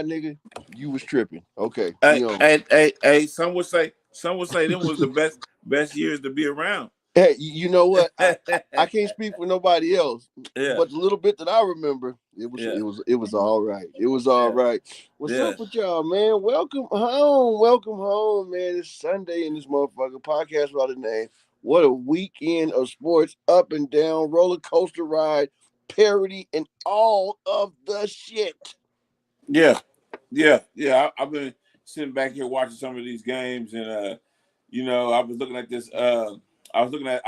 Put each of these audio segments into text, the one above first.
high, nigga, you was tripping. Okay, Hey, we on. hey. Some would say them was the best years to be around. Hey, you know what? I can't speak for nobody else, Yeah, but the little bit that I remember, yeah, it was all right. It was all yeah, right. What's yeah, up with y'all, man? Welcome home, man. It's Sunday in this motherfucker podcast without a name. What a weekend of sports, up and down, roller coaster ride, parody, and all of the shit. yeah, yeah. I've been sitting back here watching some of these games, and I was looking at this. I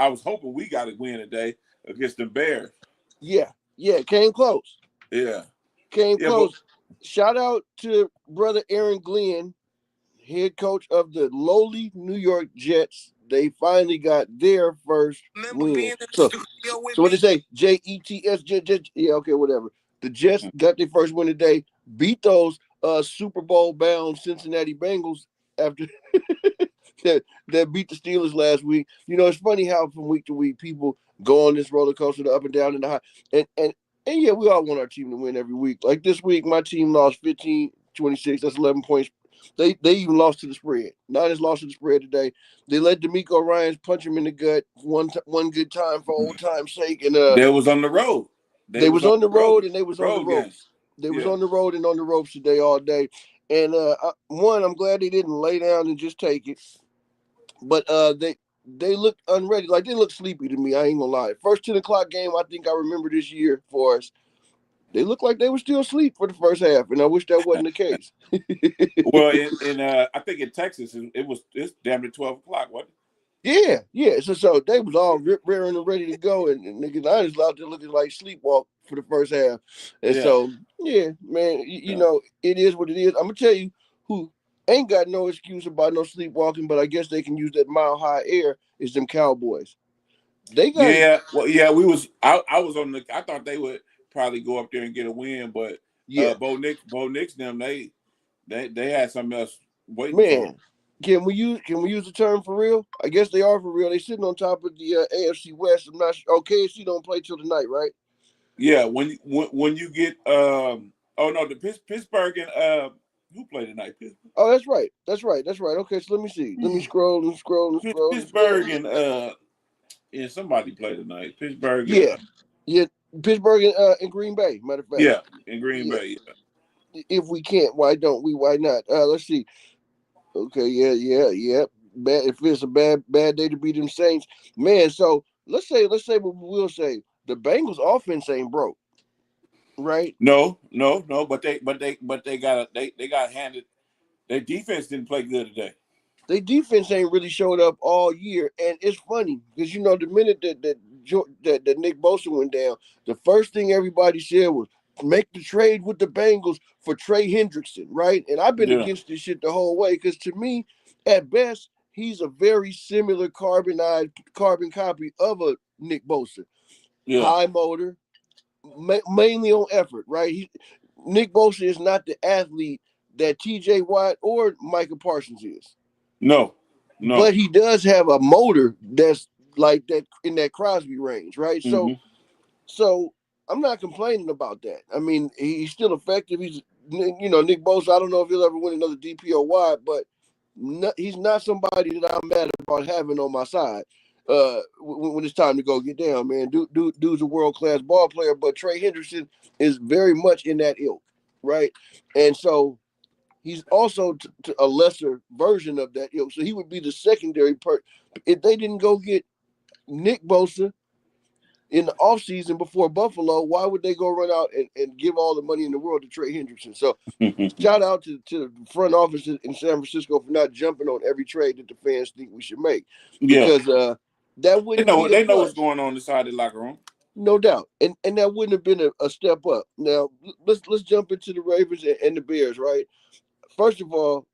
was hoping we got a win today against the Bears. Yeah, came close. Yeah, Came yeah, but close. Shout out to brother Aaron Glenn, head coach of the lowly New York Jets. They finally got their first win. So what they say? Jets. Yeah, okay, whatever. The Jets got their first win today. Beat those Super Bowl bound Cincinnati Bengals after that beat the Steelers last week. You know, it's funny how from week to week people go on this roller coaster, the up and down and the high. And yeah, we all want our team to win every week. Like this week, my team lost 15-26. That's 11 points. They even lost to the spread. Niners lost to the spread today. They let D'Amico Ryans punch him in the gut one good time for old time's sake. And they was on the road. they was on the road and they was on the road game. ropes. They was Yeah. on the road and on the ropes today all day. And I'm glad they didn't lay down and just take it. But they looked unready. Like they looked sleepy to me. I ain't gonna lie. First 10 o'clock game I think I remember this year for us. They looked like they were still asleep for the first half, and I wish that wasn't the case. Well, in I think in Texas it's damn near 12 o'clock, wasn't Yeah. So they was all rearing and ready to go, and niggas I was out there looking like sleepwalk for the first half. And Yeah. so man, you know it is what it is. I'm gonna tell you who ain't got no excuse about no sleepwalking, but I guess they can use that mile high air. Is them Cowboys? They got it. Yeah, well, yeah, we was. I was on the. I thought they would probably go up there and get a win, but Yeah, Bo Nix, them they had something else waiting for man. them. Can we use the term for real? I guess they are for real. They sitting on top of the AFC West. I'm not sure. Oh, KFC don't play till tonight, right? Yeah, when you get oh no, the Pittsburgh and who played tonight? Pittsburgh. Oh, that's right. Okay, so let me see. Let me scroll and scroll and scroll and scroll. Pittsburgh and somebody played tonight. Pittsburgh and Yeah, yeah. Pittsburgh and Green Bay. Matter of fact. yeah, in Green Yeah. Bay. Yeah. If we can't, why don't we? Why not? Let's see. Okay, yeah. Bad if it's a bad day to beat them Saints, man. So let's say what we'll say. The Bengals offense ain't broke, right? No, but they got handed. Their defense didn't play good today. Their defense ain't really showed up all year, and it's funny because the minute that Nick Bosa went down, the first thing everybody said was make the trade with the Bengals for Trey Hendrickson, right? And I've been Yeah. against this shit the whole way because to me, at best, he's a very similar carbon copy of a Nick Bosa. Yeah. High motor, mainly on effort, right? Nick Bosa is not the athlete that T.J. Watt or Micah Parsons is. No. But he does have a motor that's like that in that Crosby range, right? Mm-hmm. So I'm not complaining about that. I mean, he's still effective. He's Nick Bosa. I don't know if he'll ever win another DPOY, but he's not somebody that I'm mad about having on my side. When it's time to go get down, man. Dude's a world class ball player, but Trey Hendrickson is very much in that ilk, right? And so he's also a lesser version of that ilk. So he would be the secondary part. If they didn't go get Nick Bosa in the offseason before Buffalo, why would they go run out and give all the money in the world to Trey Hendrickson? So shout out to the front office in San Francisco for not jumping on every trade that the fans think we should make. Because that wouldn't they know what's going on inside the locker room. No doubt. And that wouldn't have been a step up. Now let's jump into the Ravens and the Bears, right? First of all,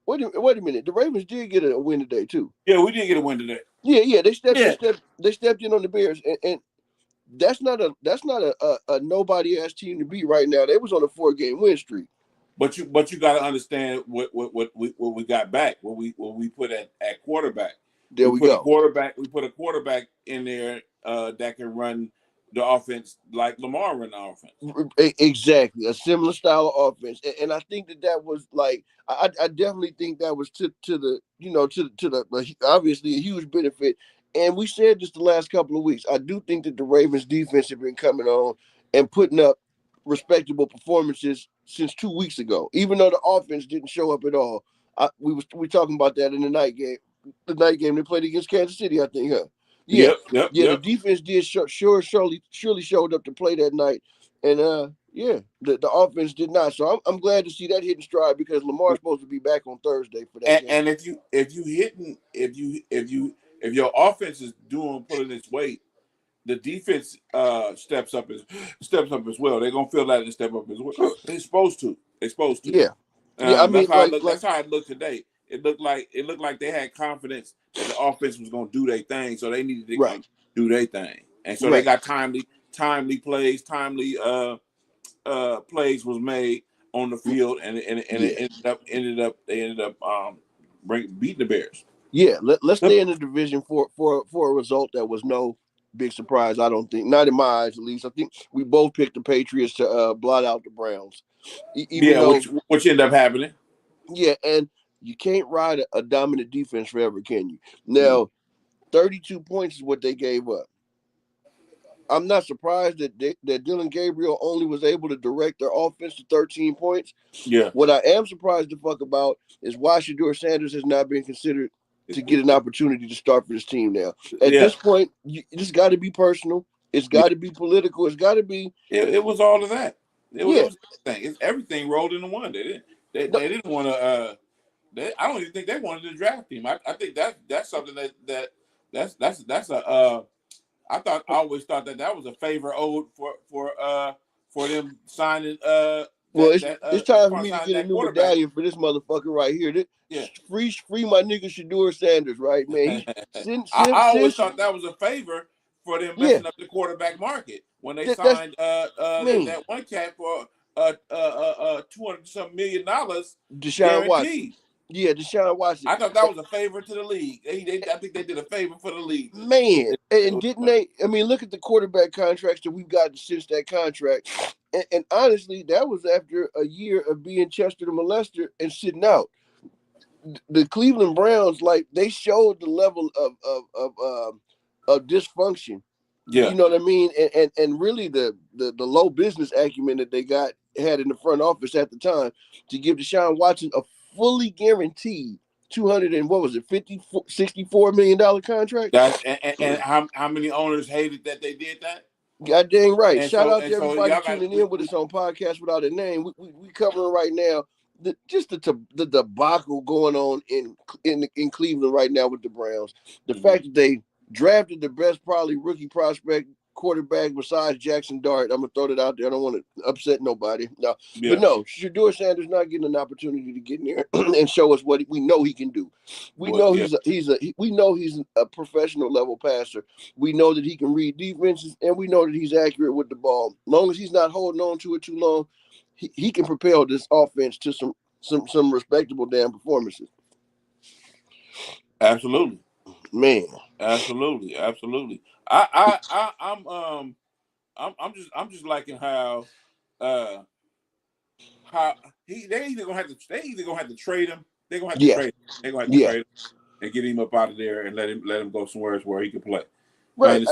wait a minute. The Ravens did get a win today too. Yeah, we did get a win today. Yeah. They stepped in on the Bears, and that's not a nobody ass team to beat right now. They was on a 4-game win streak. But you got to understand what we got back. What we put at quarterback. There we go. We put a quarterback in there that can run the offense like Lamar ran the offense. Exactly, a similar style of offense, and I think that was like I definitely think that was to the to the obviously a huge benefit. And we said this the last couple of weeks. I do think that the Ravens defense have been coming on and putting up respectable performances since 2 weeks ago, even though the offense didn't show up at all. We talking about that in the night game. The night game they played against Kansas City, I think, huh? Yeah, Yep. The defense did surely showed up to play that night, and the offense did not. So I'm glad to see that hitting stride because Lamar's supposed to be back on Thursday for that game. And if your offense is pulling its weight, the defense steps up as well. They're gonna feel that and step up as well. They're supposed to. Yeah. I mean, that's how it looked today. It looked like they had confidence that the offense was gonna do their thing, so they needed to come do their thing, and so they got timely plays, plays was made on the field, and it ended up beating the Bears. Yeah, let's stay in the division for a result that was no big surprise. I don't think, not in my eyes at least. I think we both picked the Patriots to blot out the Browns. Which ended up happening. Yeah, and you can't ride a dominant defense forever, can you? Now, 32 points is what they gave up. I'm not surprised that Dillon Gabriel only was able to direct their offense to 13 points. Yeah. What I am surprised the fuck about is why Shedeur Sanders has not been considered to get an opportunity to start for this team now. At this point, it's got to be personal. It's got to be political. It's got to be. It was all of that. It was everything. It's everything rolled into one. They didn't want to. I don't even think they wanted to draft him. I think that's something that's a. I always thought that was a favor owed for them signing. It's time for me to get a new medallion for this motherfucker right here. Free my nigga Shedeur Sanders, right, man? I always thought that was a favor for them messing up the quarterback market when they signed that one cat for $200-something million Deshaun Watson. Yeah, Deshaun Watson. I thought that was a favor to the league. I think they did a favor for the league. Man, and didn't they? I mean, look at the quarterback contracts that we've gotten since that contract. And honestly, that was after a year of being Chester the molester and sitting out. The Cleveland Browns, like, they showed the level of dysfunction. Yeah, you know what I mean, and really the low business acumen that they had in the front office at the time to give Deshaun Watson a fully guaranteed $64 million contract. And how many owners hated that they did that? God dang right. And shout out to everybody tuning in with us on Podcast Without a Name. We covering right now the debacle going on in Cleveland right now with the Browns. The fact that they drafted the best probably rookie prospect quarterback besides Jackson Dart. I'm gonna throw that out there. I don't want to upset nobody. No, but no, Shedeur Sanders not getting an opportunity to get in there and show us what we know he can do. We know he's a professional level passer. We know that he can read defenses, and we know that he's accurate with the ball. As long as he's not holding on to it too long, he can propel this offense to some respectable damn performances. Absolutely, man. Absolutely. I'm just liking how they either gonna have to trade him. They're gonna have to trade him. They're gonna have to trade him and get him up out of there and let him go somewhere where he can play. Right.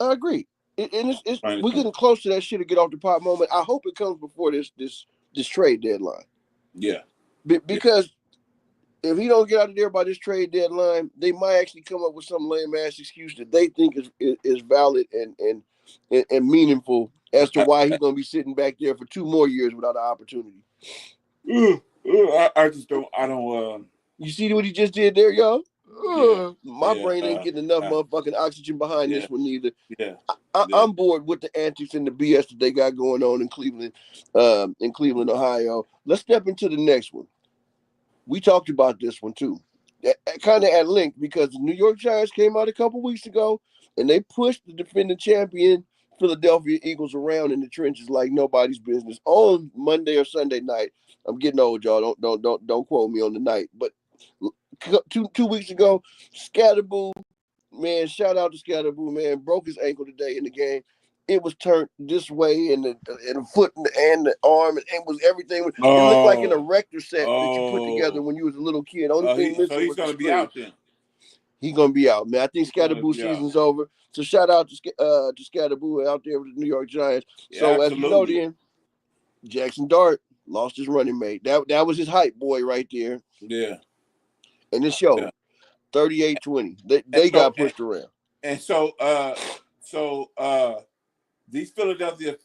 I agree. And we're getting close to that shit to get off the pot moment. I hope it comes before this trade deadline. Yeah. Because if he don't get out of there by this trade deadline, they might actually come up with some lame ass excuse that they think is valid and meaningful as to why he's gonna be sitting back there for 2 more years without an opportunity. I just don't. I don't. You see what he just did there, y'all? My brain ain't getting enough motherfucking oxygen behind this one either. I'm bored with the antics and the BS that they got going on in Cleveland, Ohio. Let's step into the next one. We talked about this one too, kind of at length, because the New York Giants came out a couple weeks ago and they pushed the defending champion Philadelphia Eagles around in the trenches like nobody's business on Monday or Sunday night. I'm getting old, y'all. Don't quote me on the night, but 2 weeks ago, Scatterboo, man, shout out to Scatterboo, man, broke his ankle today in the game. it was turned this way, and the foot and the arm, and it was everything. It looked like an Oh, erector set that you put together oh, when you was a little kid. Only thing so missing he's was the going to be screw. out then. He's gonna be out, man. I think He's going to Scatterboo be out. season's over. So shout out to Scatterboo out there with the New York Giants. Yeah, So as you know, absolutely. then Jackson Dart lost his running mate. That was his hype boy right there, Yeah, and it showed. yeah. 38-20. And They so, got pushed around. and so, these Philadelphia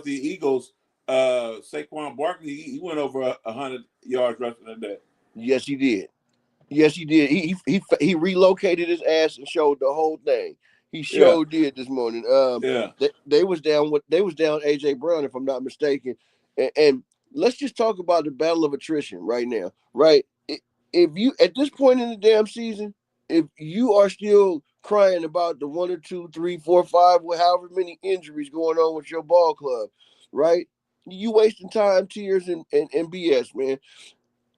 Eagles, Saquon Barkley, he went over 100 yards rushing a day. Yes, he did. Yes, he did. He relocated his ass and showed the whole thing. He Yeah, did this morning. yeah, They was down AJ Brown, if I'm not mistaken. And let's just talk about the battle of attrition right now. Right? If you at this point in the damn season, if you are still crying about the 1 or 2, 3, 4, 5, however many injuries going on with your ball club, right? You wasting time, tears, and BS, man.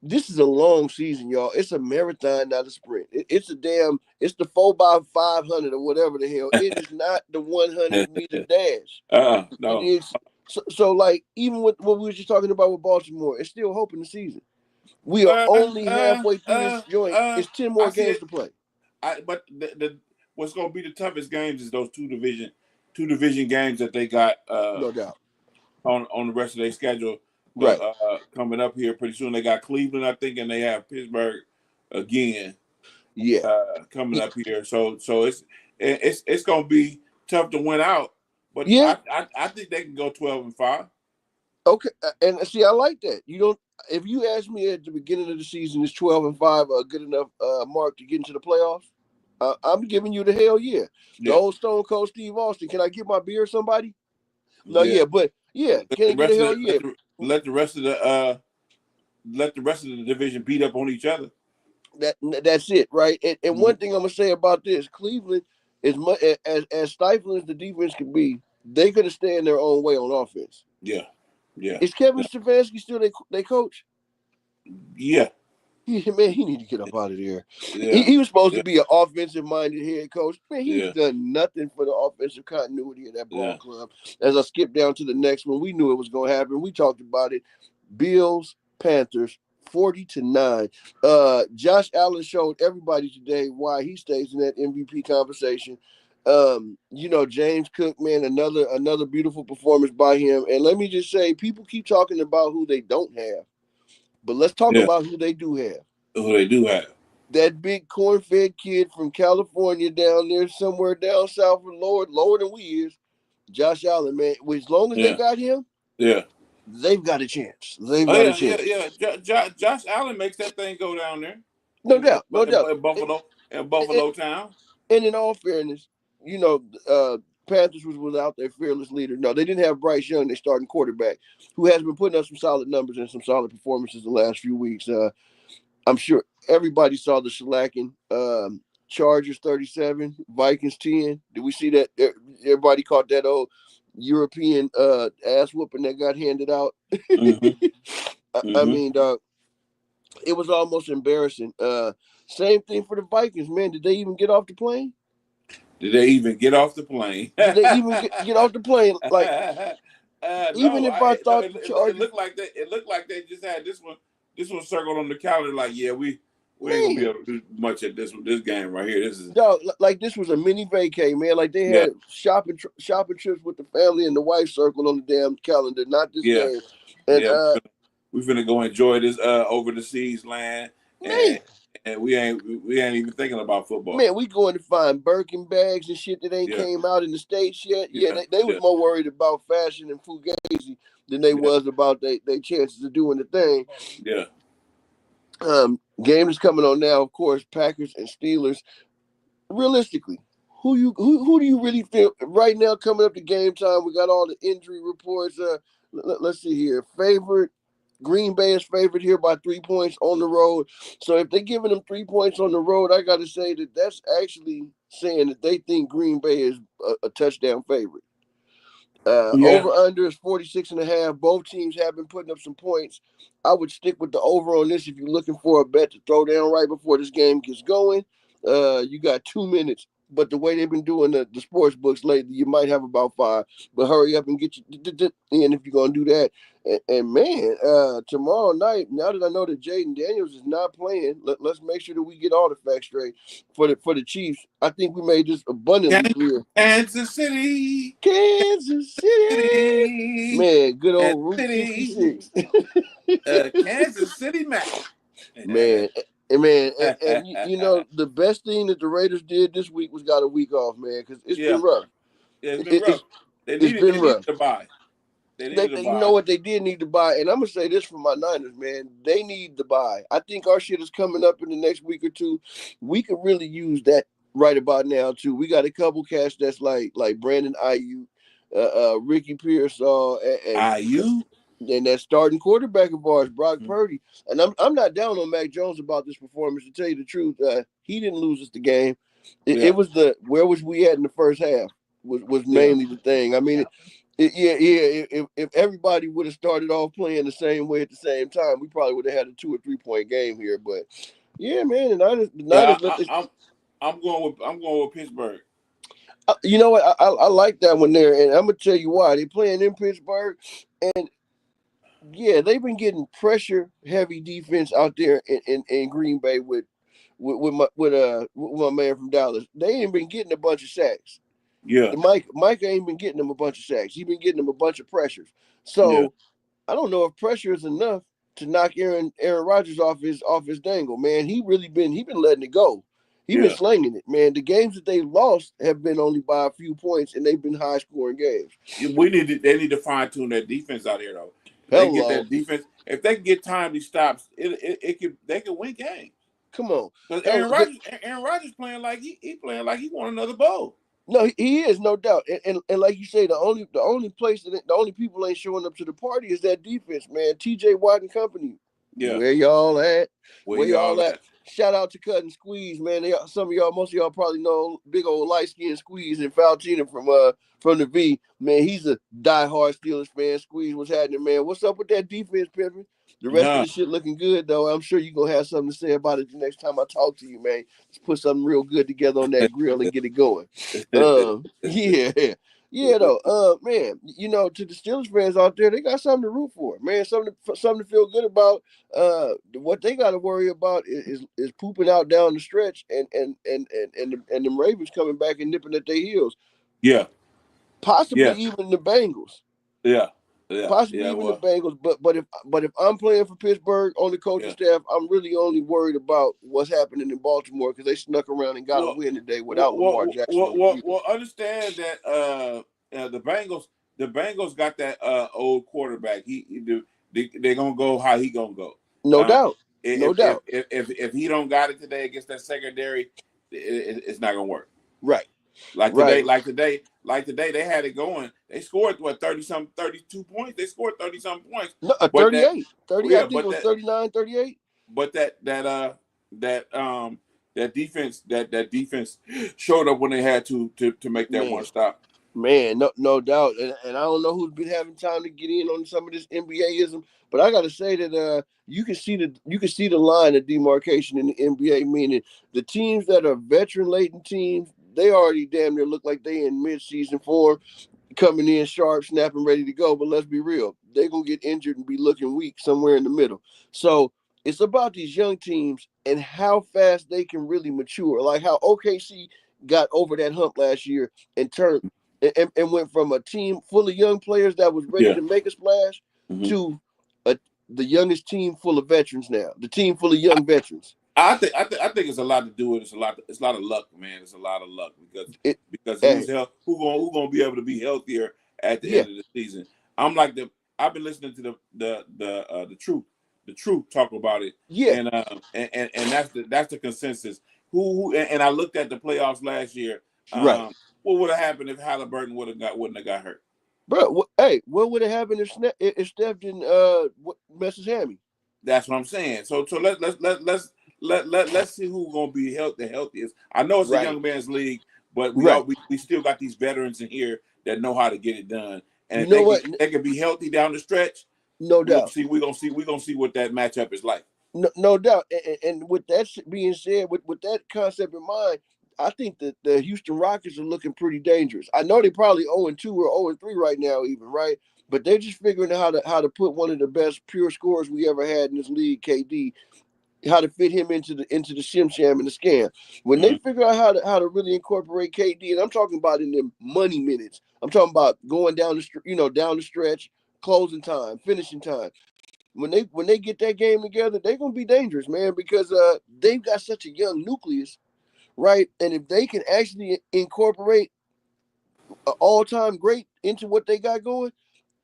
This is a long season, y'all. It's a marathon, not a sprint. It's it's the 4x500 or whatever the hell. It is not the 100-meter dash. It no. is so like even with what we were just talking about with Baltimore, it's still hope in the season. We are only halfway through this joint. It's 10 more games to play. But what's going to be the toughest games is those two division games that they got. No doubt. On the rest of their schedule, right? Coming up here pretty soon. They got Cleveland, I think, and they have Pittsburgh again. Yeah, coming up here. So it's going to be tough to win out. But yeah, I think they can go 12-5. Okay, and see, I like that. You don't. If you ask me at the beginning of the season, is 12-5 a good enough mark to get into the playoffs? I'm giving you the hell yeah. The old Stone Cold Steve Austin. Can I get my beer, somebody? No, yeah, but yeah, can I get a hell yeah? Let the rest of the division beat up on each other. That's it, right? And one thing I'm gonna say about this, Cleveland, is much as stifling as the defense can be, they could have stayed in their own way on offense. Yeah. Yeah. Is Kevin Stefanski still they coach? Yeah. Man, he need to get up out of there. Yeah. He was supposed to be an offensive-minded head coach. Man, he's Yeah. done nothing for the offensive continuity of that ball club. As I skip down to the next one, we knew it was going to happen. We talked about it. Bills, Panthers, 40-9. Josh Allen showed everybody today why he stays in that MVP conversation. James Cook, man, another beautiful performance by him. And let me just say, people keep talking about who they don't have. But let's talk about who they do have. Who they do have. That big corn-fed kid from California down there somewhere down south, lower than we is, Josh Allen, man. As long as they got him, they've got a chance. They've got a chance. Yeah. Josh Allen makes that thing go down there. No doubt. In Buffalo town. And in all fairness, Panthers was without their fearless leader. No, they didn't have Bryce Young, their starting quarterback, who has been putting up some solid numbers and some solid performances the last few weeks. I'm sure everybody saw the shellacking. Chargers 37, Vikings 10. Did we see that? Everybody caught that old European ass whooping that got handed out. Mm-hmm. I mean, dog, it was almost embarrassing. Same thing for the Vikings, man. Did they even get off the plane? Did they even get off the plane? Did they even get off the plane? Like, even if I thought it looked like they just had this one circled on the calendar. Like, yeah, we ain't gonna be able to do much at this game right here. This is like this was a mini vacay, man. Like they had shopping trips with the family and the wife circled on the damn calendar, not this game. And we're finna go enjoy this over the seas land, and we ain't even thinking about football. Man, we going to find Birkin bags and shit that ain't came out in the States yet. They was more worried about fashion and fugazi than they was about their chances of doing the thing. Yeah. Game is coming on now, of course, Packers and Steelers. Realistically, who do you really feel right now coming up to game time? We got all the injury reports. Let's see here. Favorite. Green Bay is favored here by 3 points on the road. So if they're giving them 3 points on the road, I got to say that's actually saying that they think Green Bay is a touchdown favorite. Over under is 46.5. Both teams have been putting up some points. I would stick with the over on this if you're looking for a bet to throw down right before this game gets going. You got 2 minutes. but the way they've been doing the sports books lately, you might have about 5. But hurry up and get you in if you're gonna do that. And man, tomorrow night, now that I know that Jaden Daniels is not playing, let's make sure that we get all the facts straight for the Chiefs. I think we made this abundantly clear. Kansas City, Kansas City, man, good Kansas old Route City. 56. Kansas City, Mac. Man, and you know the best thing that the Raiders did this week was got a week off, man, because it's been rough. Yeah, it's been rough. They needed to buy. You know what, they did need to buy, and I'm gonna say this for my Niners, man. They need to buy. I think our shit is coming up in the next week or two. We could really use that right about now too. We got a couple cats that's like Brandon Ayuk, Ricky Pearsall, and Ayuk. And that starting quarterback of ours, Brock Purdy. And I'm not down on Mac Jones about this performance. To tell you the truth, he didn't lose us the game. It was where was we at in the first half was mainly the thing. I mean, if everybody would have started off playing the same way at the same time, we probably would have had a 2 or 3 point game here. But yeah, man, the Niners. I'm going with Pittsburgh. You know what? I like that one there, and I'm gonna tell you why. They playing in Pittsburgh, and yeah, they've been getting pressure heavy defense out there in Green Bay with my man from Dallas. They ain't been getting a bunch of sacks. Yeah, Mike ain't been getting them a bunch of sacks. He been getting them a bunch of pressures. So I don't know if pressure is enough to knock Aaron Rodgers off his dangle. Man, he been letting it go. He been slinging it, man. The games that they lost have been only by a few points, and they've been high scoring games. They need to fine tune that defense out here though. They get that defense. If they can get timely stops, they can win games. Come on, because Aaron Rodgers playing like he playing like he won another bowl. No, he is, no doubt. And like you say, the only place the only people ain't showing up to the party is that defense, man. TJ Watt and company. Yeah. Where y'all at? Where y'all at? Shout out to Cut and Squeeze, man. Most of y'all probably know big old light skinned Squeeze and Faltina from the V. Man, he's a diehard Steelers fan. Squeeze, what's happening, man? What's up with that defense, Pimpin? The rest of the shit looking good, though. I'm sure you're going to have something to say about it the next time I talk to you, man. Let's put something real good together on that grill and get it going. Yeah, though. Man, you know, to the Steelers fans out there, they got something to root for, man. Something to feel good about. What they got to worry about is pooping out down the stretch and the Ravens coming back and nipping at their heels. Yeah. Possibly even the Bengals. Yeah. Possibly even the Bengals, but if I'm playing for Pittsburgh on the coaching staff, I'm really only worried about what's happening in Baltimore because they snuck around and got a win today without Lamar Jackson. Well, understand that the Bengals got that old quarterback. They're gonna go how he gonna go. No doubt. If he don't got it today against that secondary, it's not gonna work. Right. Like today, they had it going. They scored 32 points. They scored 30-something points. No, 38. 30, I think it was 39, 38. But that defense showed up when they had to make that one stop. Man, no doubt. And I don't know who's been having time to get in on some of this NBA-ism, but I gotta say that you can see the line of demarcation in the NBA, meaning the teams that are veteran laden teams, they already damn near look like they in mid-season form, coming in sharp, snapping, ready to go. But let's be real, they're gonna get injured and be looking weak somewhere in the middle. So it's about these young teams and how fast they can really mature. Like how OKC got over that hump last year and turned and went from a team full of young players that was ready to make a splash to the youngest team full of veterans now. The team full of young veterans. I think it's a lot to do with it. It's a lot of luck, man. It's a lot of luck because who gonna be able to be healthier at the end of the season? I've been listening to the truth talk about it. Yeah, and that's the consensus. Who and I looked at the playoffs last year. Right. What would have happened if Halliburton wouldn't have got hurt? Bro, what would have happened if Steph didn't mess his hammy? That's what I'm saying. So let's see who's gonna be the healthiest. I know it's a young man's league, but we still got these veterans in here that know how to get it done. And they can be healthy down the stretch. No doubt. We're gonna see what that matchup is like. No doubt. And with that being said, with that concept in mind, I think that the Houston Rockets are looking pretty dangerous. I know they probably 0-2 or 0-3 right now, even, right? But they're just figuring out how to put one of the best pure scorers we ever had in this league, KD, how to fit him into the shim sham and the scam. When they figure out how to really incorporate KD, and I'm talking about in them money minutes. I'm talking about going down down the stretch, closing time, finishing time. When they get that game together, they're gonna be dangerous, man, because they've got such a young nucleus, right? And if they can actually incorporate an all-time great into what they got going,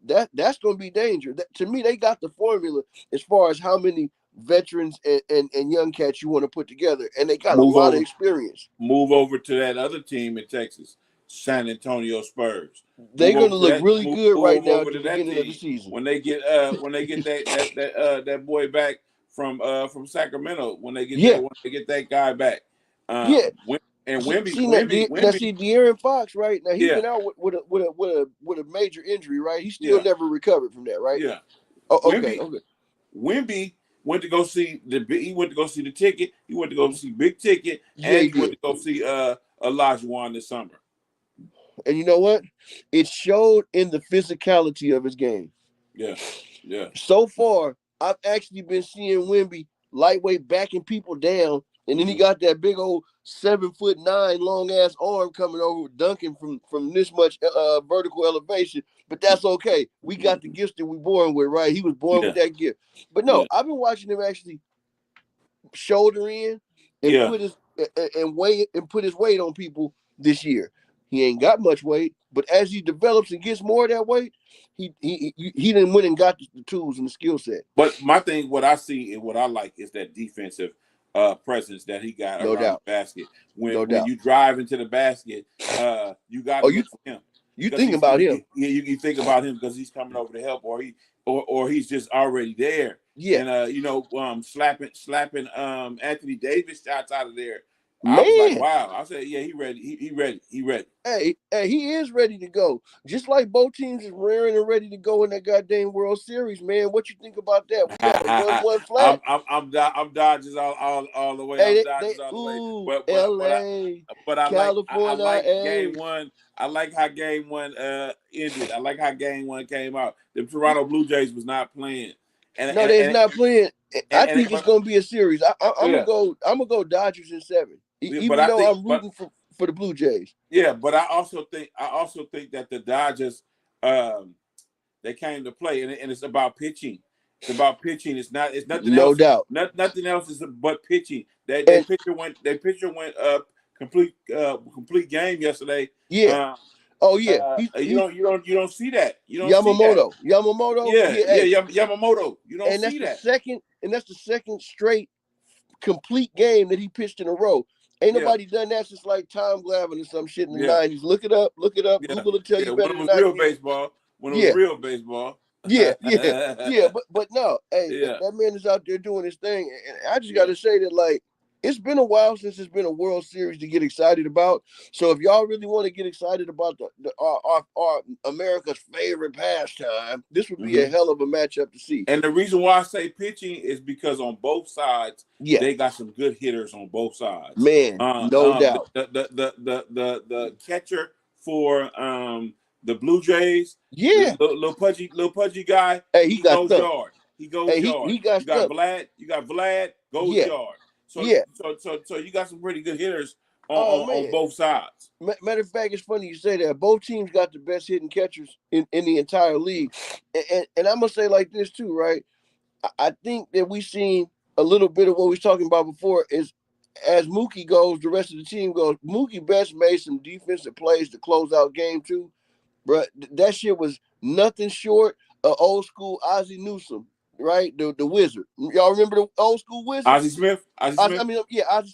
that's gonna be dangerous. To me, they got the formula as far as how many veterans and young cats you want to put together, and they got a lot of experience. Move over to that other team in Texas, San Antonio Spurs. They're going to look really good right now at the beginning of the season. When they get that boy back from Sacramento, when they get that guy back. And Wemby. See De'Aaron Fox, right? Now he's been out with a major injury, right? He still never recovered from that, right? Yeah. Oh, okay. Wemby went to go see the ticket. He went to go see Big Ticket, and he went to go see Olajuwon this summer. And you know what? It showed in the physicality of his game. Yeah. So far, I've actually been seeing Wemby lightweight backing people down, and then he got that big old 7'9" long ass arm coming over dunking from this much vertical elevation. But that's okay. We got the gifts that we born with, right? He was born with that gift. But no, I've been watching him actually shoulder in and put his weight on people this year. He ain't got much weight, but as he develops and gets more of that weight, he done went and got the tools and the skill set. But my thing, what I see and what I like is that defensive presence that he got around the basket. When you drive into the basket, you got to look for him. You think about him. Yeah, you think about him because he's coming over to help, or he's just already there. Yeah. And slapping Anthony Davis shots out of there. Man. I was like, wow. I said, yeah, he ready. He ready. Hey, he is ready to go. Just like both teams is rearing and ready to go in that goddamn World Series, man. What you think about that? We got a 1-1 flat. I'm Dodgers all the way. I'm Dodgers all the way. But I California, like game one. I like how game one ended. I like how game one came out. The Toronto Blue Jays was not playing. They're not playing. I think it's gonna be a series. I'm gonna go Dodgers in 7. Even though I'm rooting for the Blue Jays. Yeah, but I also think that the Dodgers they came to play, and it's about pitching. It's about pitching. It's nothing else. No doubt. Nothing else is but pitching. That pitcher went complete game yesterday. Yeah. You don't see that. You don't Yamamoto. See that. Yamamoto. Yamamoto. You don't see that. That's the second straight complete game that he pitched in a row. Ain't nobody done that since like Tom Glavine or some shit in the 90s. Look it up. Yeah. Google will tell you better. When it was real baseball. When it was real baseball. Yeah. But no, hey, that man is out there doing his thing. And I just got to say that, like, it's been a while since it's been a World Series to get excited about. So if y'all really want to get excited about our America's favorite pastime, this would be a hell of a matchup to see. And the reason why I say pitching is because on both sides, they got some good hitters on both sides. Man, no doubt. The catcher for the Blue Jays, little pudgy guy. Hey, he goes yard. He goes yard. You got Vlad goes yard. So you got some pretty good hitters on both sides. Matter of fact, it's funny you say that. Both teams got the best hitting catchers in the entire league. And I'm going to say like this too, right? I think that we've seen a little bit of what we was talking about before is as Mookie goes, the rest of the team goes. Mookie Betts made some defensive plays to close out game 2. But that shit was nothing short of old school Ozzie Newsome. Right, the Wizard. Y'all remember the old school Wizard? Ozzie Smith. Ozzie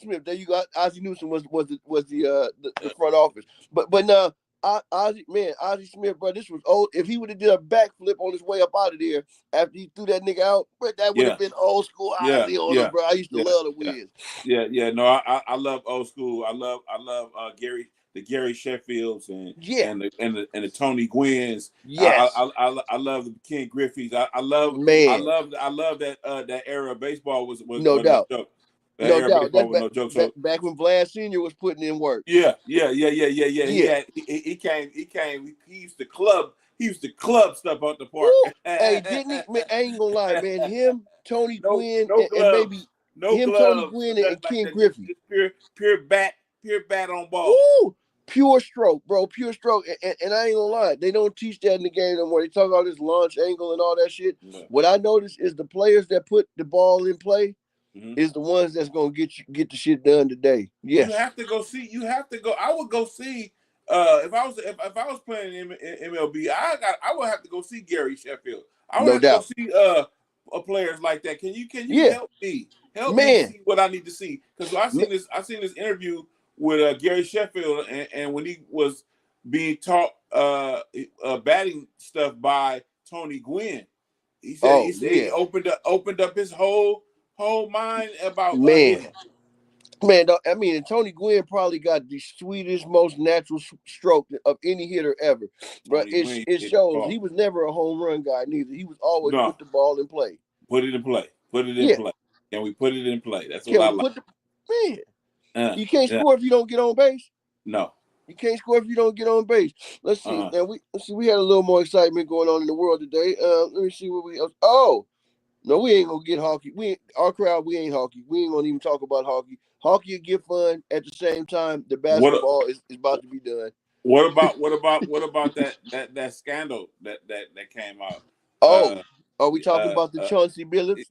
Smith. There you go. Ozzie Newsome was the front office. But now Ozzie Smith, bro, this was old. If he would have did a backflip on his way up out of there after he threw that nigga out, but that would have been old school Ozzie on him, bro. I used to love the Wiz. No, I love old school. I love the Gary Sheffields and the Tony Gwynns. Yes. I love the Ken Griffey's. I love that era of baseball was no doubt. No Everybody doubt. fall That's with back, no joke. back So back when Vlad Senior was putting in work. yeah. Yeah. He came. He used to club. He used to club stuff out the park. Woo! Hey, didn't he? Man, I ain't gonna lie, man. Him, Tony Gwynn, No and maybe gloves, no him, Tony gloves, Gwynn, nothing and like Ken that. Just Griffey. pure bat on ball. Woo! Pure stroke, bro. Pure stroke. And I ain't gonna lie, they don't teach that in the game no more. They talk about this launch angle and all that shit. Yeah. What I noticed is the players that put the ball in play Mhm. is the ones that's gonna get the shit done today. Yes. You have to go see. You have to go. I would go see. If I was playing in MLB, I would have to go see Gary Sheffield. I would No have to go doubt. see players like that. Can you Yeah. help me Man. see what I need to see? Because I seen this interview with Gary Sheffield, and when he was being taught batting stuff by Tony Gwynn, he said he opened up his whole mind about hitting. Man, I mean, Tony Gwynn probably got the sweetest, most natural stroke of any hitter ever. But it shows he was never a home run guy neither. He was always put the ball in play. Put it in play. Put it in play. Can we put it in play? That's what I like. Man, you can't score if you don't get on base. No. You can't score if you don't get on base. Let's see. Now we had a little more excitement going on in the world today. Let me see what we. Oh, no, we ain't gonna get hockey. Our crowd. We ain't hockey. We ain't gonna even talk about hockey. Hockey will get fun at the same time. The basketball is about to be done. What about that scandal that came out? Oh, are we talking about the Chauncey Billups?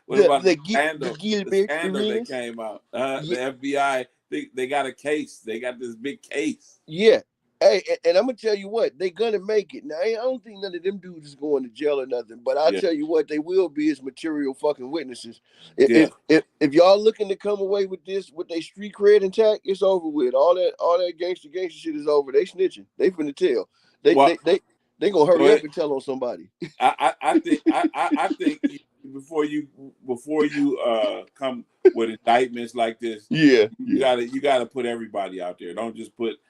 What about the Gilbert scandal that came out? The FBI, they got a case. They got this big case. Yeah. Hey, and I'm gonna tell you what, they gonna make it. Now, I don't think none of them dudes is going to jail or nothing, but I'll tell you what, they will be as material fucking witnesses. If y'all looking to come away with this, with their street cred intact, it's over with. All that gangster shit is over. They snitching. They finna tell. They gonna hurry up and tell on somebody. I think before you come with indictments like this, you gotta put everybody out there. Don't just put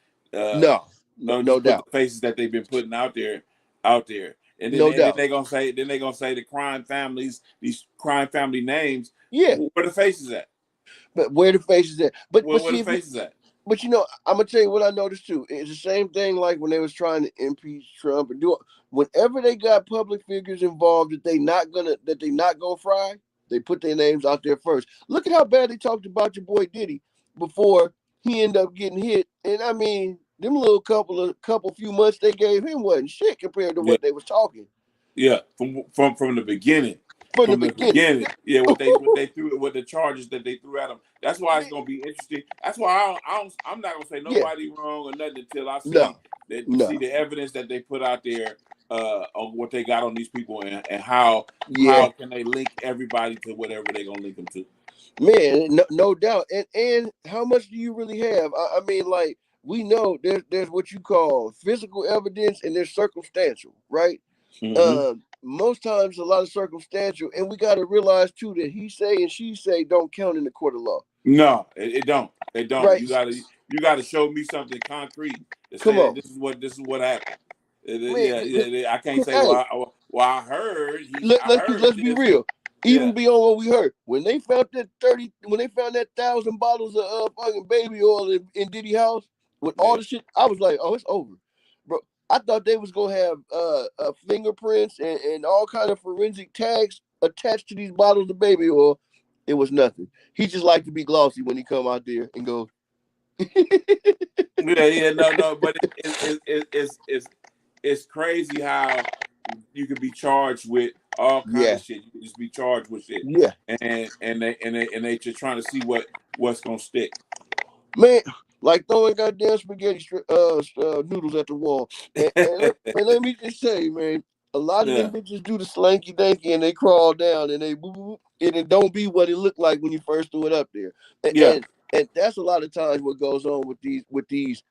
no doubt the faces that they've been putting out there, and then they're gonna say the crime families, these crime family names. Yeah, where the faces at? But where the faces at? But where the faces at? But I'm gonna tell you what I noticed too. It's the same thing like when they was trying to impeach Trump and do it. Whenever they got public figures involved that they not gonna fry, they put their names out there first. Look at how bad they talked about your boy Diddy before he ended up getting hit. And I mean, them little couple few months they gave him wasn't shit compared to what they was talking. Yeah, from the beginning. From the beginning. Yeah, what the charges that they threw at him. That's why it's gonna be interesting. That's why I'm not gonna say nobody wrong or nothing until I see see the evidence that they put out there on what they got on these people and how can they link everybody to whatever they're gonna link them to. Man, no doubt. And how much do you really have? I mean, like, we know there's what you call physical evidence and there's circumstantial, right? Mm-hmm. Most times a lot of circumstantial, and we got to realize too that he say and she say don't count in the court of law. No, it don't. It don't. Right. You gotta show me something concrete to say that this is what happened. I can't say well I heard. Let's be real. Even beyond what we heard, when they found that 1,000 bottles of fucking baby oil in Diddy house with all the shit, I was like, oh, it's over, bro. I thought they was gonna have fingerprints and all kind of forensic tags attached to these bottles of baby oil. It was nothing. He just liked to be glossy when he come out there and go. No, but it's crazy how you could be charged with all kinds of shit. You can just be charged with shit. Yeah, and they just trying to see what's gonna stick. Man, like throwing goddamn spaghetti noodles at the wall. And let me just say, man, a lot of them bitches do the slanky danky and they crawl down and they boop, and it don't be what it looked like when you first threw it up there. And that's a lot of times what goes on with these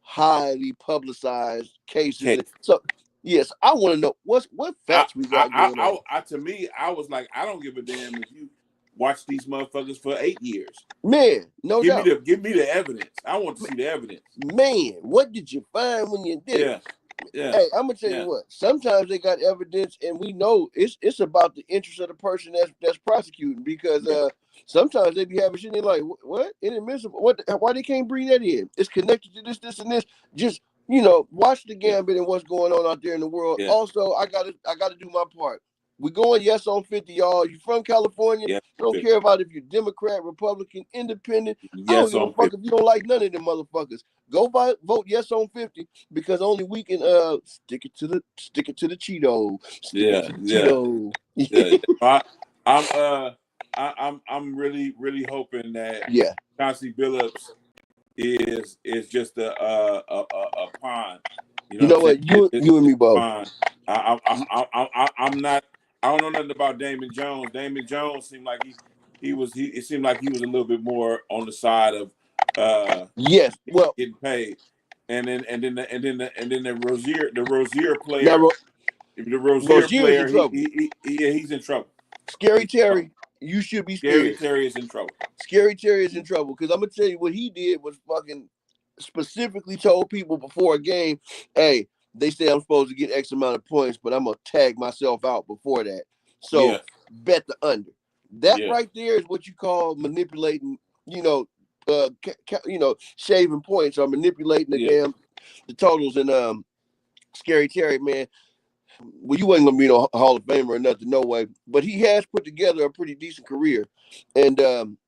highly publicized cases. So yes, I want to know what facts we got going on. To me, I was like, I don't give a damn if you watch these motherfuckers for 8 years. Man, no doubt. Give me the evidence. I want to see the evidence. Man, what did you find when you did it? Yeah. Hey, I'm gonna tell Yeah. you what. Sometimes they got evidence, and we know it's about the interest of the person that's prosecuting. Because sometimes they be having shit. They like, what inadmissible? What? Why they can't bring that in? It's connected to this, and this. Just watch the gambit and what's going on out there in the world. Yeah. Also, I gotta do my part. We going yes on 50, y'all. You from California? Yeah. Don't care about if you're Democrat, Republican, Independent. I don't Yes give a on fuck 50. if you don't like none of them motherfuckers. Go vote yes on 50 because only we can stick it to the Cheeto. Stick it to the Cheeto. Yeah. I'm really hoping that Yeah. Chauncey Billups is just a pawn. You know You know what I'm what? saying? You and me both. Pawn. I'm not. I don't know nothing about Damon Jones. Damon Jones seemed like it seemed like he was a little bit more on the side of Yes. Well, getting paid. And then the Rozier now player, the Rozier Rozier's in player, trouble. he's in trouble. Scary Terry, you should be Gary scared. Terry is in trouble. Scary Terry is in trouble because I'm gonna tell you what he did was fucking specifically told people before a game, hey, they say I'm supposed to get X amount of points, but I'm gonna tag myself out before that. So bet the under. That right there is what you call manipulating. Shaving points or manipulating the totals. And Scary Terry, man. Well, you wasn't gonna be no Hall of Famer or nothing, no way. But he has put together a pretty decent career, and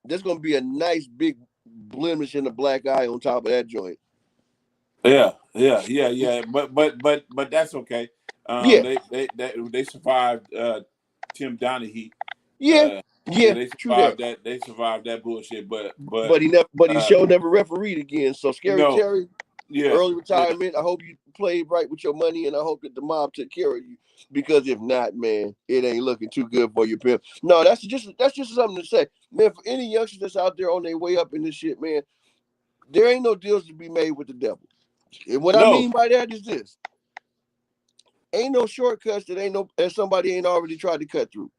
there's gonna be a nice big blemish in the black eye on top of that joint. Yeah. But that's okay. They survived Tim Donaghy. They True that. survived that. They survived that bullshit. But he showed never refereed again. So Scary Terry, early retirement. I hope you played right with your money, and I hope that the mob took care of you. Because if not, man, it ain't looking too good for your pimp. No, that's just something to say, man. For any youngsters that's out there on their way up in this shit, man, there ain't no deals to be made with the devil. And what I mean by that is this: ain't no shortcuts that somebody ain't already tried to cut through,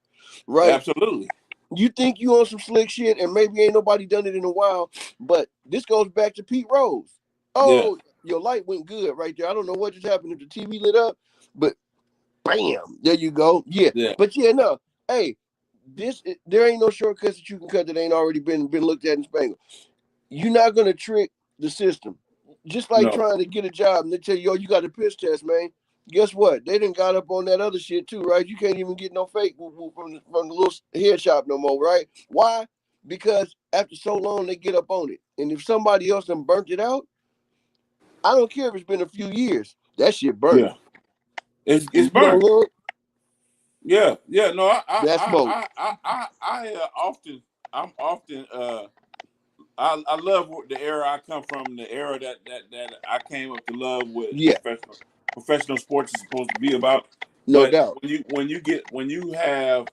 right? Absolutely. You think you on some slick shit, and maybe ain't nobody done it in a while, but this goes back to Pete Rose. Oh, your light went good right there. I don't know what just happened if the TV lit up, but bam, there you go. Yeah. But no. Hey, there ain't no shortcuts that you can cut that ain't already been looked at and spangled. You're not gonna trick the system. Just like trying to get a job and they tell you, yo, you got a piss test, man. Guess what? They didn't got up on that other shit too, right? You can't even get no fake from the little hair shop no more, right? Why? Because after so long they get up on it. And if somebody else done burnt it out, I don't care if it's been a few years. That shit burnt. Yeah. It's burnt. No, that's smoke. I love the era I come from, the era that I came up to love what professional sports is supposed to be about. No doubt. When you have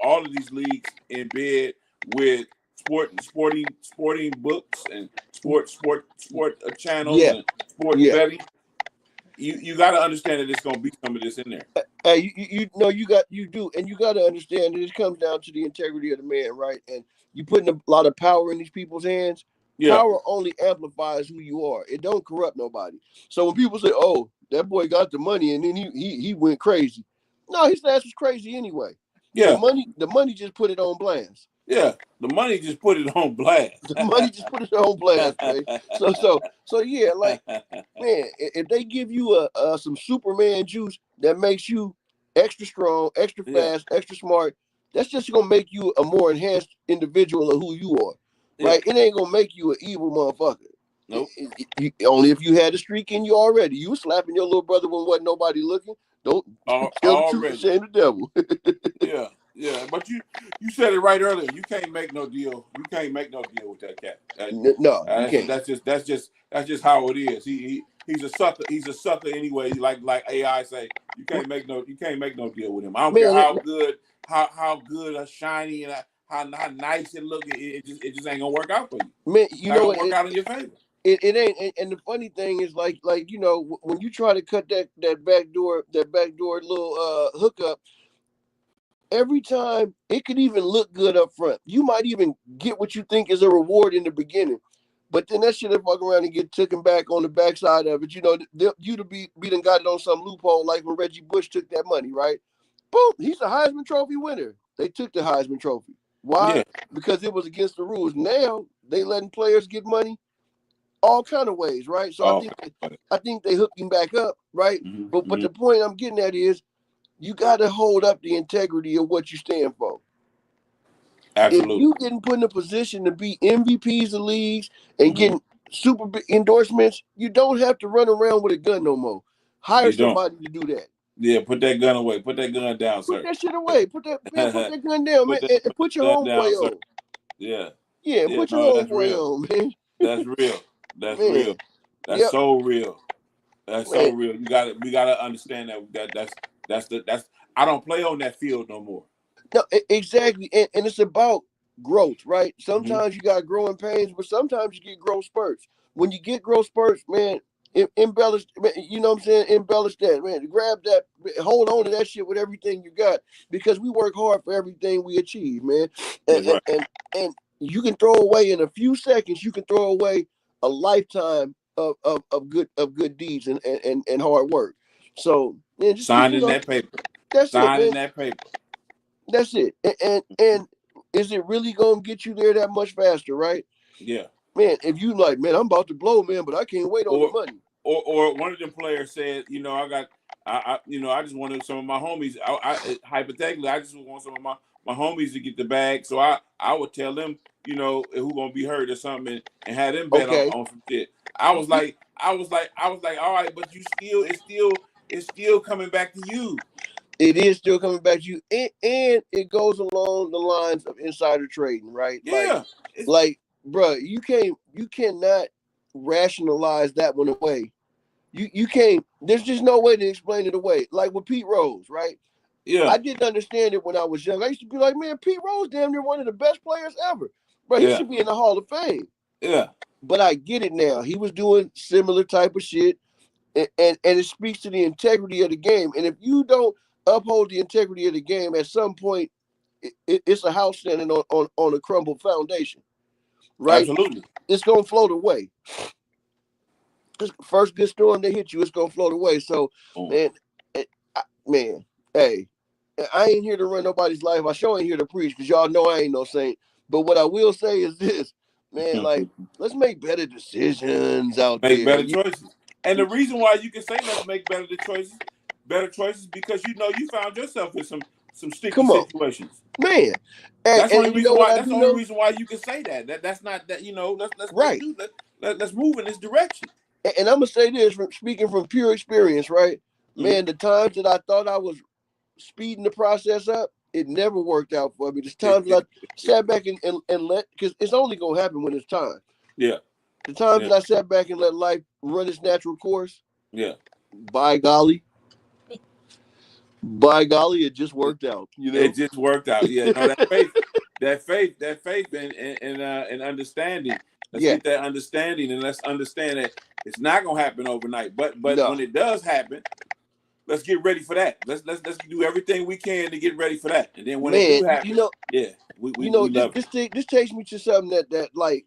all of these leagues in bed with sporting books and sport channels and sport betting, you got to understand that there's going to be some of this in there. Hey, you do, and you got to understand that it comes down to the integrity of the man, right? And you putting a lot of power in these people's hands. Power only amplifies who you are. It don't corrupt nobody. So when people say, "Oh, that boy got the money and then he went crazy," no, his ass was crazy anyway. The money just put it on blast. Yeah, the money just put it on blast. The money just put it on blast, man. So yeah, like, man, if they give you some Superman juice that makes you extra strong, extra fast, extra smart, that's just gonna make you a more enhanced individual of who you are, right? It ain't gonna make you an evil motherfucker. Nope. Only if you had a streak in you already. You was slapping your little brother when wasn't nobody looking. Don't tell the truth, shame the devil. Yeah, but you said it right earlier. You can't make no deal. You can't make no deal with that cat. No, you can't. That's just how it is. He's a sucker. He's a sucker anyway. Like AI say, you can't make no deal with him. I don't care how good or shiny and how nice it look. It just ain't gonna work out for you. Man, you know what? Work out in your favor. It ain't, and the funny thing is, like when you try to cut that backdoor little hookup, every time it could even look good up front. You might even get what you think is a reward in the beginning, But then that shit will fuck around and get taken back on the backside of it. You know, you'd be done got it on some loophole like when Reggie Bush took that money, right? Boom, he's a Heisman Trophy winner. They took the Heisman Trophy. Why? Yeah. Because it was against the rules. Now they letting players get money all kind of ways, right? So Oh. I think they hook him back up, right? Mm-hmm. But the point I'm getting at is you got to hold up the integrity of what you stand for. Absolutely. If you getting put in a position to be MVPs of leagues and getting super big endorsements, you don't have to run around with a gun no more. Hire somebody to do that. Yeah, put that gun away. Put that gun down, sir. Put that shit away. Put that gun down, man. And put your homeboy on. Yeah. Yeah, put your homeboy on, man. That's real. That's man. real. That's so real. That's so real. We gotta understand that's I don't play on that field no more. No, exactly. And it's about growth, right? Sometimes you got growing pains, but sometimes you get growth spurts. When you get growth spurts, man, embellish, you know what I'm saying? Embellish that, man. Grab that, hold on to that shit with everything you got, because we work hard for everything we achieve, man. And you can throw away in a few seconds, you can throw away a lifetime of good deeds and hard work. So, man, just signing that paper. That's signing it, man. that paper. That's it. And is it really gonna get you there that much faster, right? Yeah. Man, if you like, man, I'm about to blow, man, but I can't wait on the money. Or one of them players said, you know, I just wanted some of my homies. Hypothetically, I just want some of my homies to get the bag. So I would tell them, you know, who gonna be hurt or something, and have them bet on some shit. I was like, all right, but it's still coming back to you. It is still coming back to you, and it goes along the lines of insider trading, right? Yeah. Like, bro, you cannot rationalize that one away. You can't. There's just no way to explain it away. Like with Pete Rose, right? Yeah. I didn't understand it when I was young. I used to be like, man, Pete Rose, damn near one of the best players ever. But he should be in the Hall of Fame. Yeah. But I get it now. He was doing similar type of shit, and it speaks to the integrity of the game. And if you don't uphold the integrity of the game, at some point, it's a house standing on a crumbled foundation, right? Absolutely. It's gonna float away. First good storm that hit you, it's gonna float away. So, man, hey, I ain't here to run nobody's life. I sure ain't here to preach, because y'all know I ain't no saint. But what I will say is this, man, like, let's make better decisions out there. Make better choices. And the reason why you can say let's make better choices, because you know you found yourself in some sticky situations. Man. That's the only reason why. That's the only reason why you can say that. That's not that, you know. Let's move in this direction. And I'm gonna say this, speaking from pure experience, right? Man, the times that I thought I was speeding the process up, it never worked out for me. There's times that I sat back and let, because it's only gonna happen when it's time. Yeah. The times that I sat back and let life run its natural course. Yeah. By golly, it just worked out. You know, it just worked out. Yeah. No, that faith, and understanding. Let's get that understanding, and let's understand that it's not gonna happen overnight. But when it does happen, let's get ready for that. Let's do everything we can to get ready for that. And then when it do happen, this takes me to something that like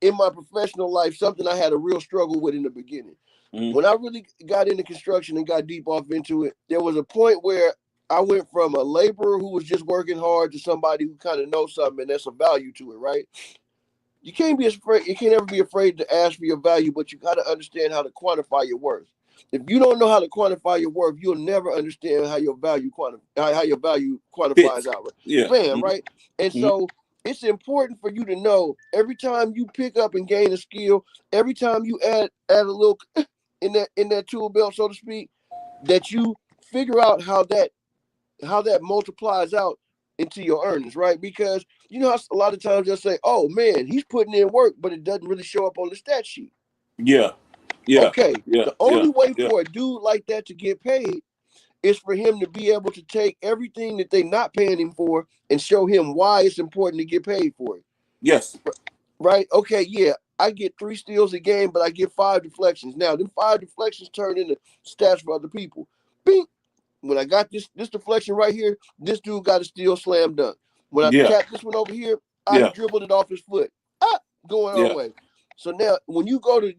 in my professional life, something I had a real struggle with in the beginning. When I really got into construction and got deep off into it, there was a point where I went from a laborer who was just working hard to somebody who kind of knows something, and there's a value to it, right? You can't ever be afraid to ask for your value, but you got to understand how to quantify your worth. If you don't know how to quantify your worth, you'll never understand how your value quantifies out. Yeah. Man, right? And so it's important for you to know every time you pick up and gain a skill, every time you add a little in that tool belt, so to speak, that you figure out how that multiplies out into your earnings, right? Because you know how a lot of times they'll say, oh man, he's putting in work, but it doesn't really show up on the stat sheet. Yeah. Okay. The only way for a dude like that to get paid is for him to be able to take everything that they're not paying him for and show him why it's important to get paid for it. Yes. Right? Okay, yeah. I get 3 steals a game, but I get 5 deflections. Now, them 5 deflections turn into stats for other people. Bing. When I got this deflection right here, this dude got a steal slam dunk. When I tapped this one over here, I dribbled it off his foot. Going our way. So now when you go to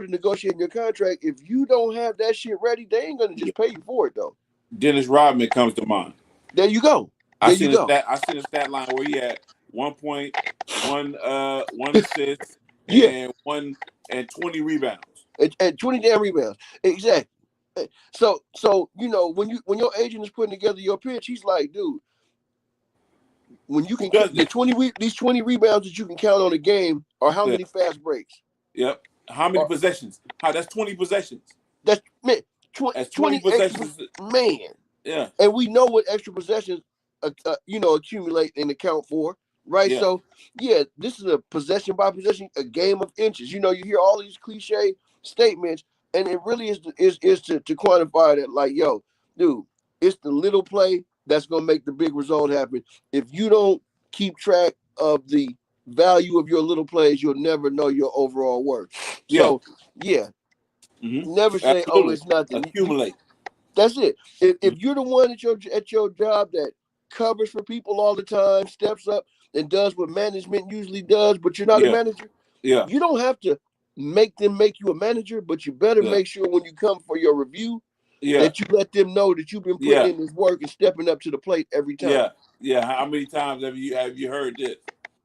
negotiate your contract, if you don't have that shit ready, they ain't gonna just pay you for it though. Dennis Rodman comes to mind. There you go. There you go. I seen a stat line where he had 1 point, one assist, Yeah. and 20 rebounds. And 20 damn rebounds. Exactly. So when your agent is putting together your pitch, he's like, dude, when you can get these 20 rebounds that you can count on a game, or how many fast breaks? Yep. How many possessions? That's 20 possessions. That's 20 possessions. Man. Yeah. And we know what extra possessions accumulate and account for, right? Yeah. So yeah, this is a possession by possession, a game of inches. You hear all these cliche statements, and it really is to quantify that, like, yo, dude, it's the little play that's gonna make the big result happen. If you don't keep track of the value of your little plays, you'll never know your overall worth. So yeah. Never say, absolutely. Oh, it's nothing. Accumulate. That's it. If you're the one at your job that covers for people all the time, steps up and does what management usually does, but you're not a manager, you don't have to make them make you a manager, but you better make sure when you come for your review that you let them know that you've been putting in this work and stepping up to the plate every time. Yeah. How many times have you heard this?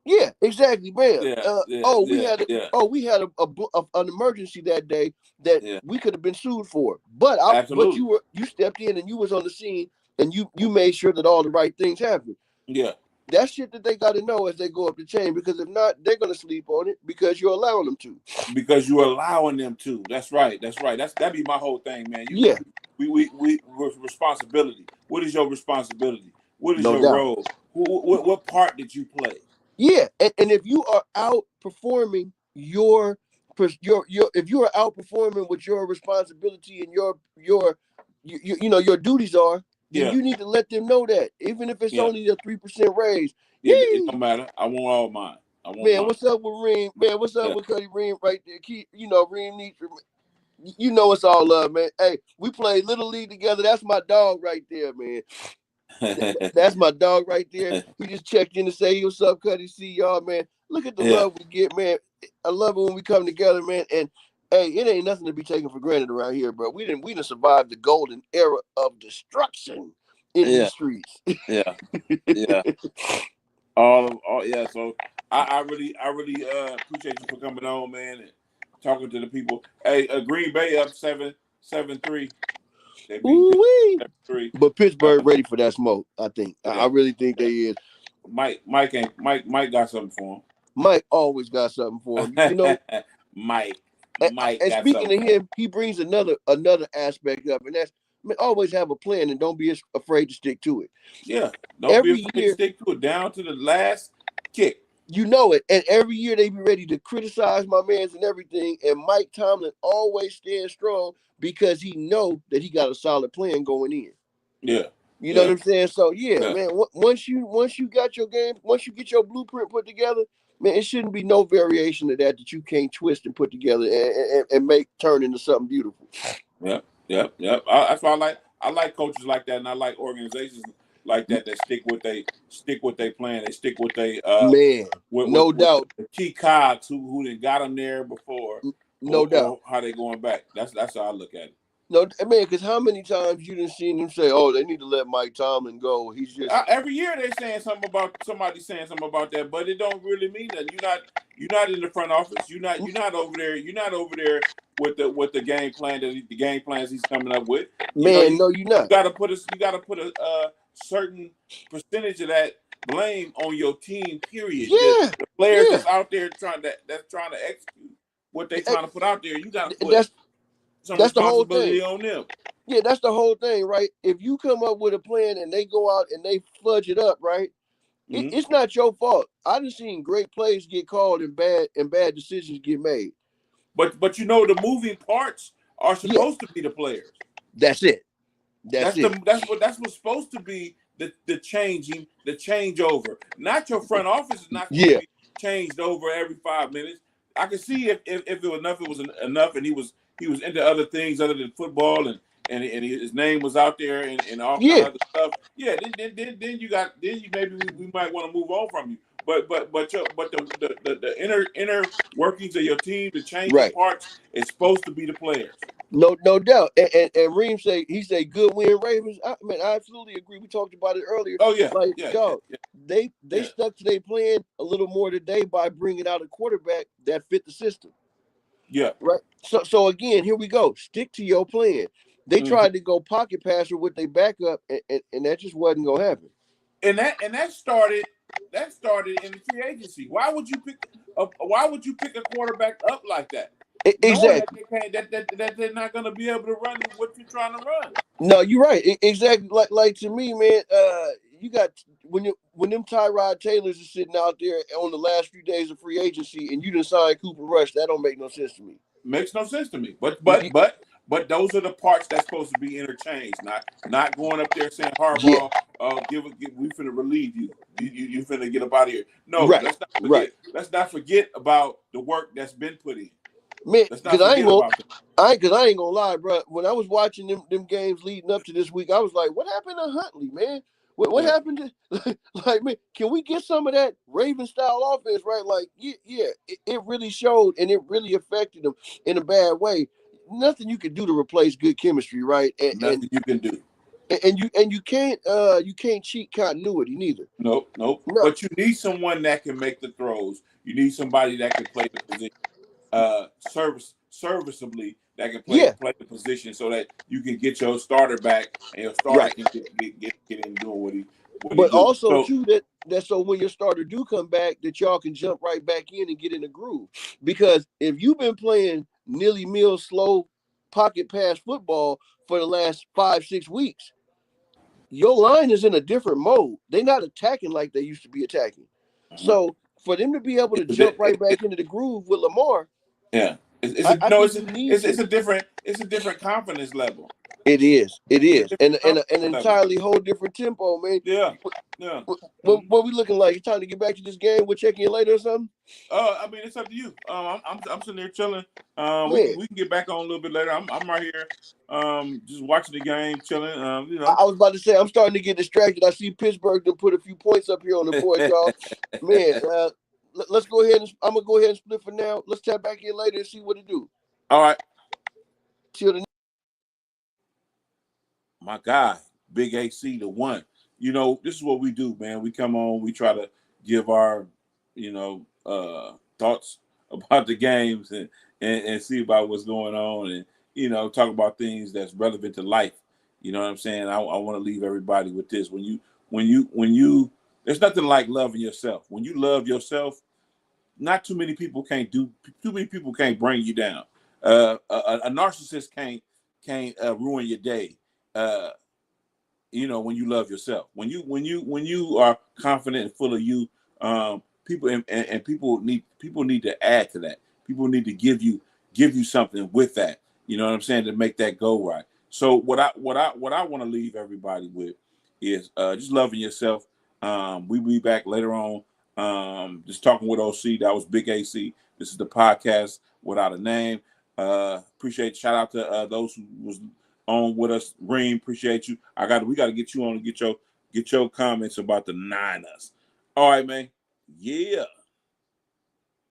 Yeah, exactly, man. We had an emergency that day that we could have been sued for, but you stepped in and you was on the scene and you made sure that all the right things happened. Yeah, that's shit that they got to know as they go up the chain, because if not, they're gonna sleep on it because you're allowing them to. Because you're allowing them to. That's right. That'd be my whole thing, man. We responsibility. What is your responsibility? What is your role? What part did you play? Yeah, and if you are outperforming your if you are outperforming what your responsibility and your duties are, then you need to let them know that, even if it's only a 3% raise. It don't matter. I want all mine. What's up with Reem? Man, what's up with Cuddy Reem right there? Reem needs. It's all love, man. Hey, we played Little League together. That's my dog right there, man. That's my dog right there. He just checked in to say, what's up, Cuddy? See y'all, man. Look at the love we get, man. I love it when we come together, man. And hey, it ain't nothing to be taken for granted around here, bro. We didn't survive the golden era of destruction in these streets. Yeah. So I really appreciate you for coming on, man, and talking to the people. Hey, Green Bay up 7-3. But Pittsburgh ready for that smoke, I think. I really think they is. Mike got something for him. Mike always got something for him. Mike. And speaking of him, he brings another aspect up, and that's, always have a plan and don't be afraid to stick to it. Yeah, don't be afraid to stick to it down to the last kick. You know it, and every year they be ready to criticize my mans and everything. And Mike Tomlin always stands strong because he know that he got a solid plan going in. Yeah, you know what I'm saying. So man, once you got your game, once you get your blueprint put together, man, it shouldn't be no variation of that you can't twist and put together and make turn into something beautiful. Yep. That's why I like coaches like that, and I like organizations like that stick with they plan. They stick with they no doubt. The key cogs who done got them there before. No doubt. How they going back? That's how I look at it. No, man, because how many times you done seen them say, "Oh, they need to let Mike Tomlin go"? He's just every year they saying something about that, but it don't really mean that. You're not in the front office. You're not over there. You're not over there with the game plan the game plans he's coming up with. You're not. You gotta put a certain percentage of that blame on your team. Period. Yeah. The players that's out there trying to execute what they trying to put out there. You gotta put some responsibility on them. Yeah, that's the whole thing, right? If you come up with a plan and they go out and they fudge it up, right? It's not your fault. I done seen great plays get called and bad decisions get made. But the moving parts are supposed to be the players. That's it. That's what's supposed to be the changeover. Not your front office is not supposed to be changed over every 5 minutes. I can see if it was enough, it was enough, and he was into other things other than football, and his name was out there and all kinds of stuff. Yeah, then you maybe we might want to move on from you. the inner workings of your team, the changing Right. parts, is supposed to be the players. No doubt. And Reem say good win Ravens. I mean, I absolutely agree. We talked about it earlier. Oh yeah, Like, yeah, yeah, dog, yeah. they Yeah. stuck to their plan a little more today by bringing out a quarterback that fit the system. Yeah. Right. So again, here we go. Stick to your plan. They tried to go pocket passer with their backup, and that just wasn't gonna happen. And that started in the free agency. Why would you pick a quarterback up like that? Knowing that Exactly. they can't, that they're not going to be able to run what you're trying to run. No, you're right. Exactly. Like to me, man. You got when them Tyrod Taylors are sitting out there on the last few days of free agency, and you done sign Cooper Rush. That don't make no sense to me. Makes no sense to me. But those are the parts that's supposed to be interchanged. Not going up there saying Harbaugh, we finna relieve you. You finna get up out of here. No, right, let's not forget. Right. Let's not forget about the work that's been put in. Man, let's not forget about that. I ain't gonna lie, bro. When I was watching them games leading up to this week, I was like, "What happened to Huntley, man? What happened to like, man? Can we get some of that Raven style offense, right? Like, it really showed, and it really affected them in a bad way. Nothing you can do to replace good chemistry, right? Nothing you can do. And you can't cheat continuity neither. Nope. No. But you need someone that can make the throws. You need somebody that can play the position serviceably, that can play the position, so that you can get your starter back and your starter can get in doing what he but do. Also too that so when your starter do come back, that y'all can jump right back in and get in the groove. Because if you've been playing nilly-meal slow pocket pass football for the last 5-6 weeks, your line is in a different mode. They're not attacking like they used to be attacking. So for them to be able to jump right back into the groove with Lamar, it's a different confidence level. It is, and an entirely whole different tempo, man. Yeah. What we looking like? You trying to get back to this game? We'll check in later or something. I mean, it's up to you. I'm sitting there chilling. We can get back on a little bit later. I'm right here, just watching the game, chilling. I was about to say I'm starting to get distracted. I see Pittsburgh to put a few points up here on the board, y'all. Man, let's go ahead and I'm gonna go ahead and split for now. Let's tap back in later and see what it do. All right. Till the my guy, Big AC, the one. This is what we do, man. We come on, we try to give our, thoughts about the games and see about what's going on and, talk about things that's relevant to life. You know what I'm saying? I want to leave everybody with this. When you, there's nothing like loving yourself. When you love yourself, not too many people can't bring you down. A narcissist can't ruin your day. When you love yourself, when you are confident and full of you, people and people need to add to that. People need to give you something with that. You know what I'm saying, to make that go right. So what I want to leave everybody with is just loving yourself. We'll be back later on. Just talking with OC. That was Big AC. This is the podcast without a name. Appreciate shout out to those who was on with us. Reem, appreciate you. We got to get you on and get your comments about the Niners. All right, man. Yeah.